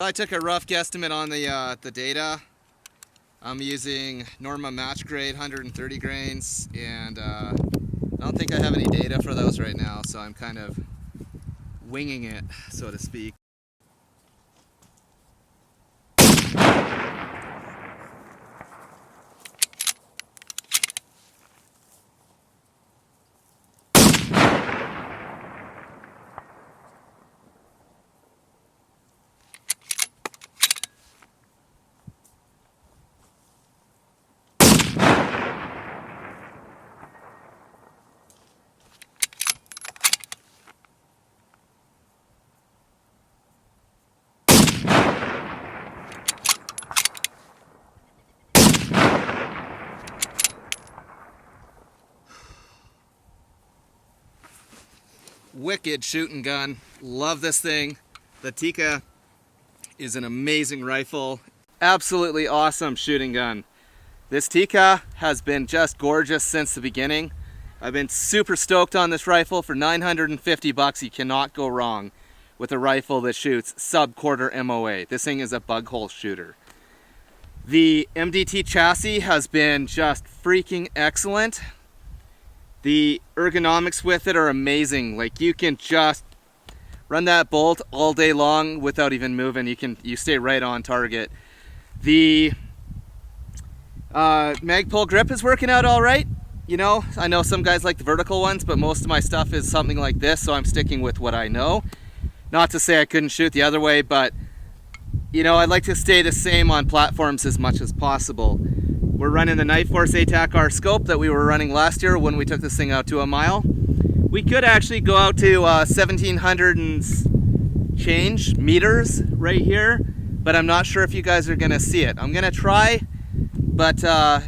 I took a rough guesstimate on the data. I'm using Norma match grade 130 grains, and I don't think I have any data for those right now, so I'm kind of winging it, so to speak. Wicked shooting gun. Love this thing. The Tikka is an amazing rifle. Absolutely awesome shooting gun. This Tikka has been just gorgeous since the beginning. I've been super stoked on this rifle. For 950 bucks, you cannot go wrong with a rifle that shoots sub-quarter MOA. This thing is a bug hole shooter. The MDT chassis has been just freaking excellent. The ergonomics with it are amazing. Like, you can just run that bolt all day long without even moving. You stay right on target. The mag pull grip is working out all right. You know, I know some guys like the vertical ones, but most of my stuff is something like this, so I'm sticking with what I know. Not to say I couldn't shoot the other way, but you know, I'd like to stay the same on platforms as much as possible. We're running the Knife Force ATAC-R scope that we were running last year when we took this thing out to a mile. We could actually go out to 1,700 and change meters right here, but I'm not sure if you guys are gonna see it. I'm gonna try, but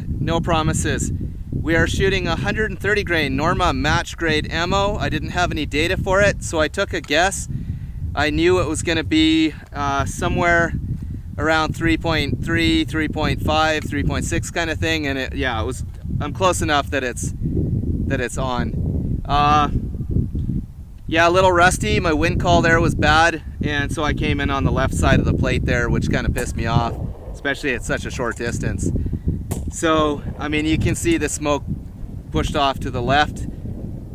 no promises. We are shooting 130 grain Norma match grade ammo. I didn't have any data for it, so I took a guess. I knew it was gonna be somewhere around 3.3, 3.5, 3.6 kind of thing, and yeah, it was. I'm close enough that it's on. Yeah, a little rusty. My wind call there was bad, and so I came in on the left side of the plate there, which kind of pissed me off, especially at such a short distance. So, I mean, you can see the smoke pushed off to the left.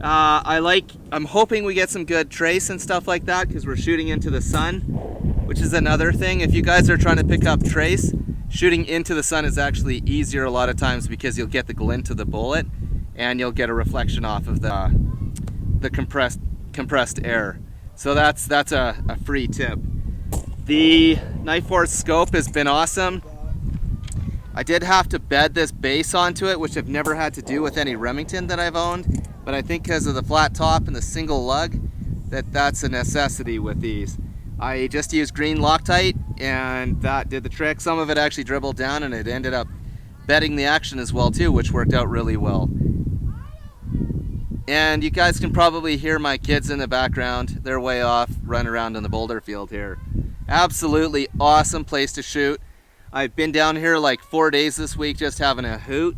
I'm hoping we get some good trace and stuff like that, because we're shooting into the sun, which is another thing. If you guys are trying to pick up trace, shooting into the sun is actually easier a lot of times, because you'll get the glint of the bullet and you'll get a reflection off of the compressed air. So that's a free tip. The Knife Force scope has been awesome. I did have to bed this base onto it, which I've never had to do with any Remington that I've owned, but I think because of the flat top and the single lug, that's a necessity with these. I just used green Loctite, and that did the trick. Some of it actually dribbled down, and it ended up bedding the action as well too, which worked out really well. And you guys can probably hear my kids in the background. They're way off, running around in the boulder field here. Absolutely awesome place to shoot. I've been down here like 4 days this week just having a hoot.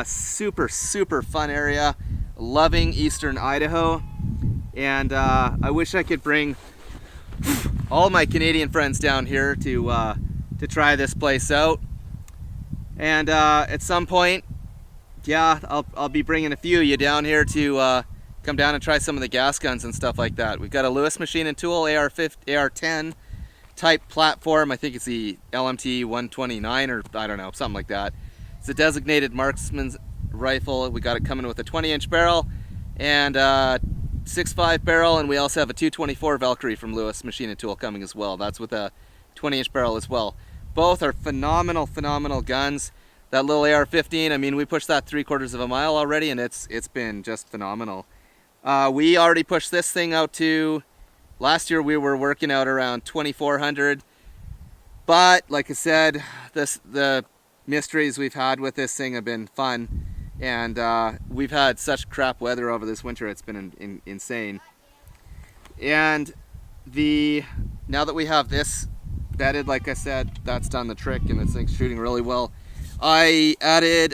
Super fun area. Loving eastern Idaho. And I wish I could bring all my Canadian friends down here to try this place out. And at some point, yeah, I'll be bringing a few of you down here to come down and try some of the gas guns and stuff like that. We've got a Lewis Machine and Tool AR-10 type platform. I think it's the LMT 129 or I don't know, something like that. It's a designated marksman's rifle. We got it coming with a 20-inch barrel and 6.5 barrel, and we also have a 224 Valkyrie from Lewis Machine and Tool coming as well. That's with a 20-inch barrel as well. Both are phenomenal guns. That little AR-15, I mean, we pushed that 3/4 of a mile already, and it's been just phenomenal. We already pushed this thing out to, last year we were working out around 2,400, but like I said, the mysteries we've had with this thing have been fun, and we've had such crap weather over this winter, it's been insane. And now that we have this bedded, like I said, that's done the trick, and this thing's shooting really well. I added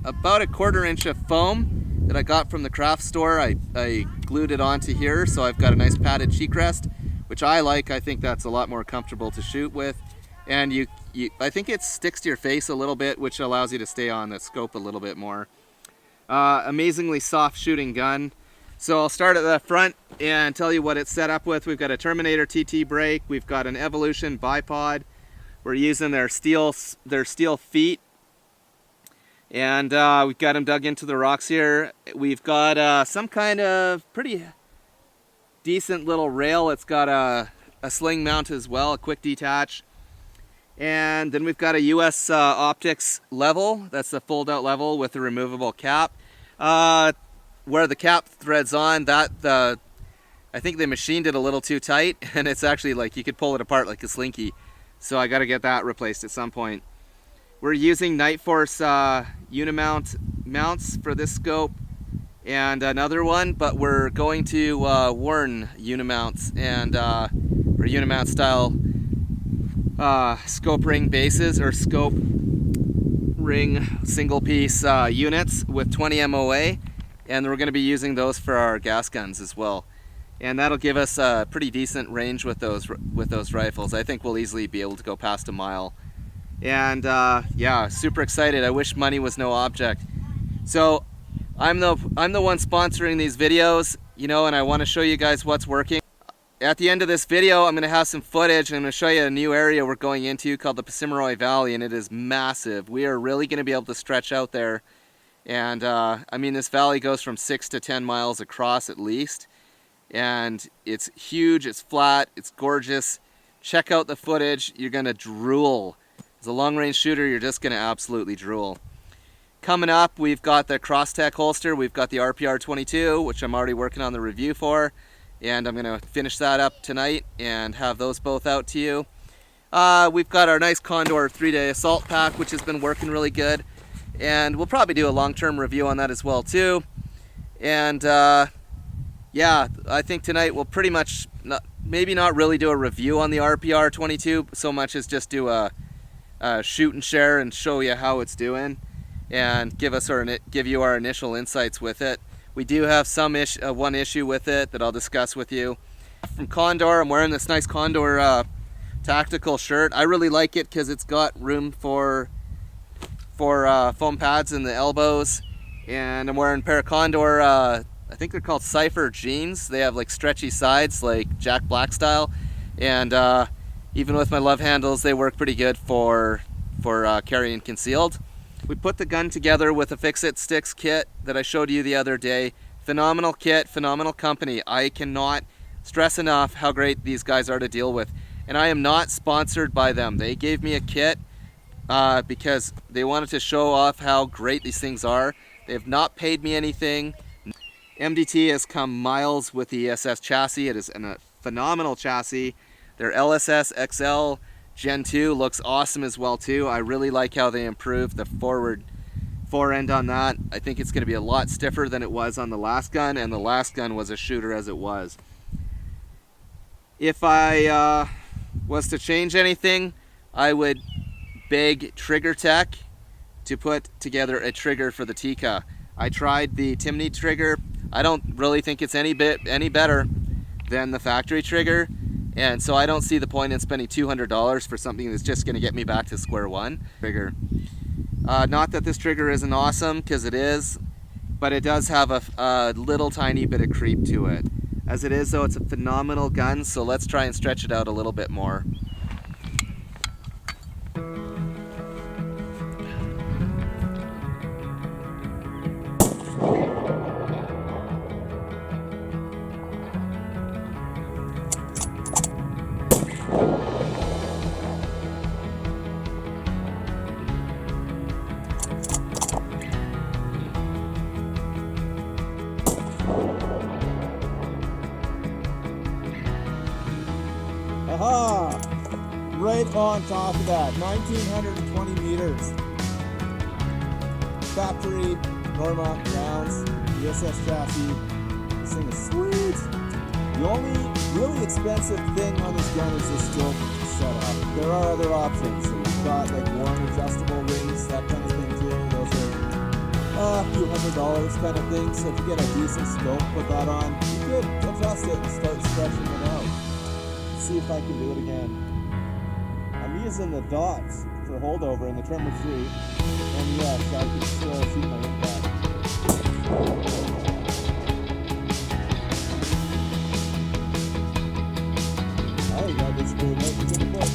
about a 1/4 inch of foam that I got from the craft store. I glued it onto here, so I've got a nice padded cheek rest which I like. I think that's a lot more comfortable to shoot with. And I think it sticks to your face a little bit, which allows you to stay on the scope a little bit more. Amazingly soft shooting gun. So I'll start at the front and tell you what it's set up with. We've got a Terminator TT brake. We've got an Evolution bipod. We're using their steel feet. And we've got them dug into the rocks here. We've got some kind of pretty decent little rail. It's got a sling mount as well, a quick detach. And then we've got a US Optics level. That's the fold out level with a removable cap. Where the cap threads on, I think they machined it a little too tight, and it's actually like you could pull it apart like a slinky. So I got to get that replaced at some point. We're using Nightforce Unimount mounts for this scope and another one, but we're going to Warn Unimounts and or Unimount style scope ring bases, or scope ring single piece units with 20 MOA. And we're going to be using those for our gas guns as well. And that'll give us a pretty decent range with those rifles. I think we'll easily be able to go past a mile. And yeah, super excited. I wish money was no object. So I'm the one sponsoring these videos, you know, and I want to show you guys what's working. At the end of this video, I'm going to have some footage, and I'm going to show you a new area we're going into called the Passamaquoddy Valley, and it is massive. We are really going to be able to stretch out there. And I mean, this valley goes from 6 to 10 miles across at least, and it's huge, it's flat, it's gorgeous. Check out the footage, you're gonna drool. As a long-range shooter, you're just gonna absolutely drool. Coming up, we've got the Crosstech holster, we've got the RPR-22, which I'm already working on the review for, and I'm gonna finish that up tonight and have those both out to you. We've got our nice Condor 3-day assault pack, which has been working really good. And we'll probably do a long-term review on that as well too. And yeah, I think tonight we'll pretty much maybe not really do a review on the RPR-22 so much as just do a shoot and share and show you how it's doing and give you our initial insights with it. We do have one issue with it that I'll discuss with you. From Condor, I'm wearing this nice Condor tactical shirt. I really like it because it's got room for foam pads in the elbows, and I'm wearing a pair of Condor, I think they're called Cypher jeans. They have like stretchy sides, like Jack Black style, and even with my love handles, they work pretty good for carrying concealed. We put the gun together with a Fix-It Sticks kit that I showed you the other day. Phenomenal kit, phenomenal company. I cannot stress enough how great these guys are to deal with, and I am not sponsored by them. They gave me a kit because they wanted to show off how great these things are. They have not paid me anything. MDT has come miles with the ESS chassis. It is a phenomenal chassis. Their LSS XL Gen 2 looks awesome as well too. I really like how they improved the forward fore end on that. I think it's going to be a lot stiffer than it was on the last gun, and the last gun was a shooter as it was. If I was to change anything, I would beg TriggerTech to put together a trigger for the Tikka. I tried the Timney trigger. I don't really think it's any better than the factory trigger, and so I don't see the point in spending $200 for something that's just going to get me back to square one. Trigger. Not that this trigger isn't awesome, because it is, but it does have a little tiny bit of creep to it. As it is though, it's a phenomenal gun, so let's try and stretch it out a little bit more. Aha! Right on top of that, 1,920 meters. Factory, Norma, rounds, ESS chassis. This thing is sweet. The only really expensive thing on this gun is this stroke setup. There are other options. So we've got like warm adjustable rings, that kind of thing too. Those are a few $100 kind of thing. So if you get a decent scope, put that on, you could adjust it and start stretching it out. see if I can do it again. I'm using the dots for holdover in the tremor 3, and yes, I can still shoot my impact. Oh, you got this good right into the book.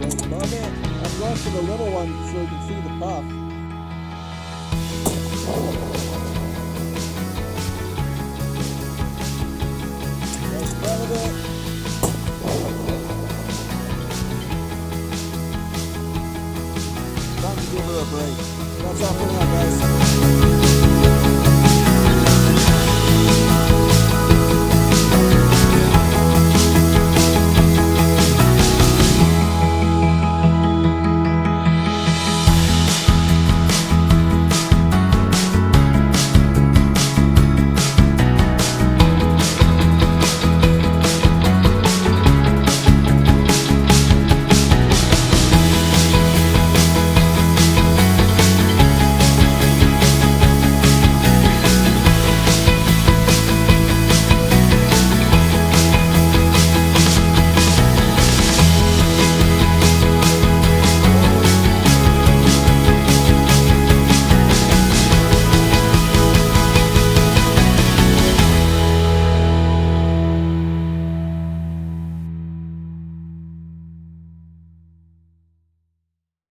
Right above it. I'm going for the little one so you can see the puff. Right in front of it. Time to give her a break. That's all for now, guys.